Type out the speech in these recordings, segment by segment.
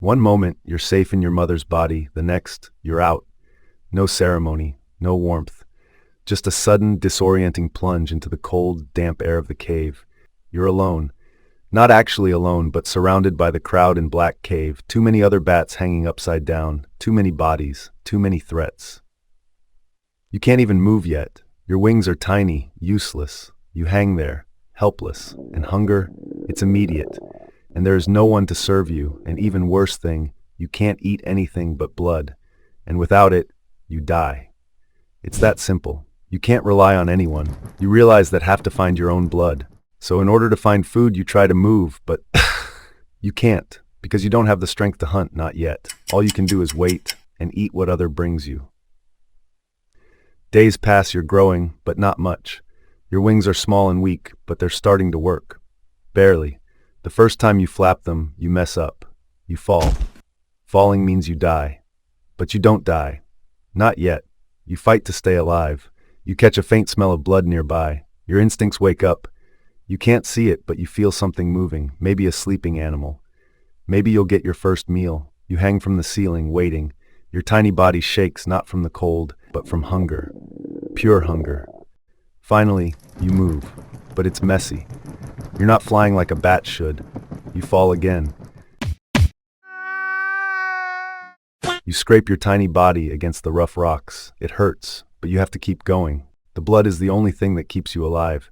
One moment, you're safe in your mother's body. The next, you're out. No ceremony, no warmth. Just a sudden, disorienting plunge into the cold, damp air of the cave. You're alone. Not actually alone, but surrounded by the crowd in Black Cave. Too many other bats hanging upside down. Too many bodies. Too many threats. You can't even move yet. Your wings are tiny, useless. You hang there, helpless. And hunger, it's immediate. And there is no one to serve you. And even worse thing, you can't eat anything but blood. And without it, you die. It's that simple. You can't rely on anyone. You realize that have to find your own blood. So in order to find food, you try to move, but you can't, because you don't have the strength to hunt, not yet. All you can do is wait and eat what other brings you. Days pass, you're growing, but not much. Your wings are small and weak, but they're starting to work. Barely. The first time you flap them, you mess up. You fall. Falling means you die. But you don't die. Not yet. You fight to stay alive. You catch a faint smell of blood nearby. Your instincts wake up. You can't see it, but you feel something moving, maybe a sleeping animal. Maybe you'll get your first meal. You hang from the ceiling, waiting. Your tiny body shakes not from the cold, but from hunger. Pure hunger. Finally, you move, but it's messy. You're not flying like a bat should. You fall again. You scrape your tiny body against the rough rocks. It hurts, but you have to keep going. The blood is the only thing that keeps you alive.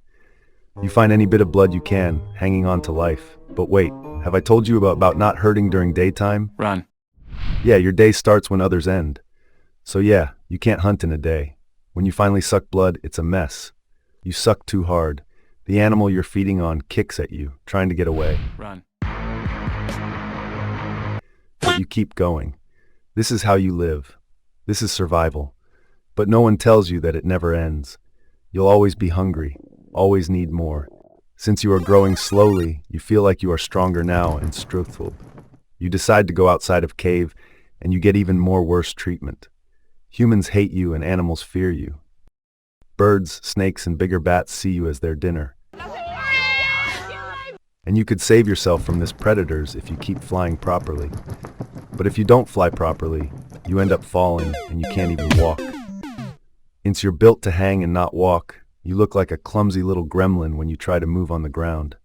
You find any bit of blood you can, hanging on to life. But wait, have I told you about not hurting during daytime? Run. Yeah, your day starts when others end. So yeah, you can't hunt in a day. When you finally suck blood, it's a mess. You suck too hard. The animal you're feeding on kicks at you, trying to get away. Run. But you keep going. This is how you live. This is survival. But no one tells you that it never ends. You'll always be hungry, always need more. Since you are growing slowly, you feel like you are stronger now and truthful. You decide to go outside of cave, and you get even more worse treatment. Humans hate you and animals fear you. Birds, snakes, and bigger bats see you as their dinner. And you could save yourself from these predators if you keep flying properly. But if you don't fly properly, you end up falling and you can't even walk. Since you're built to hang and not walk, you look like a clumsy little gremlin when you try to move on the ground.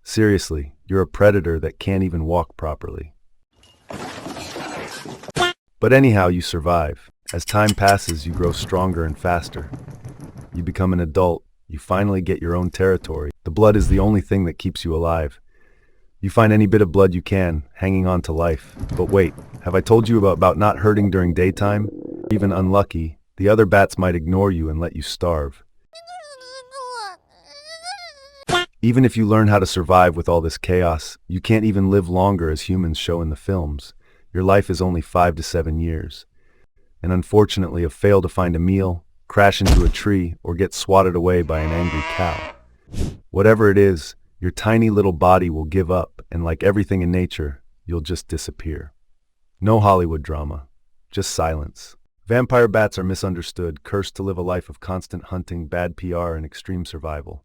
Seriously, you're a predator that can't even walk properly. But anyhow, you survive. As time passes, you grow stronger and faster. You become an adult. You finally get your own territory. The blood is the only thing that keeps you alive. You find any bit of blood you can, hanging on to life. But wait, have I told you about not hurting during daytime? Even unlucky, the other bats might ignore you and let you starve. Even if you learn how to survive with all this chaos, you can't even live longer as humans show in the films. Your life is only 5 to 7 years. And unfortunately, if fail to find a meal, crash into a tree, or get swatted away by an angry cow. Whatever it is, your tiny little body will give up, and like everything in nature, you'll just disappear. No Hollywood drama, just silence. Vampire bats are misunderstood, cursed to live a life of constant hunting, bad PR, and extreme survival.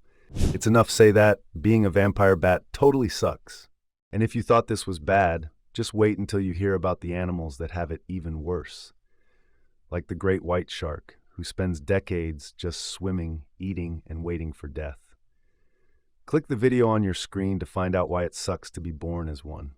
It's enough to say that being a vampire bat totally sucks. And if you thought this was bad, just wait until you hear about the animals that have it even worse. Like the great white shark, who spends decades just swimming, eating, and waiting for death. Click the video on your screen to find out why it sucks to be born as one.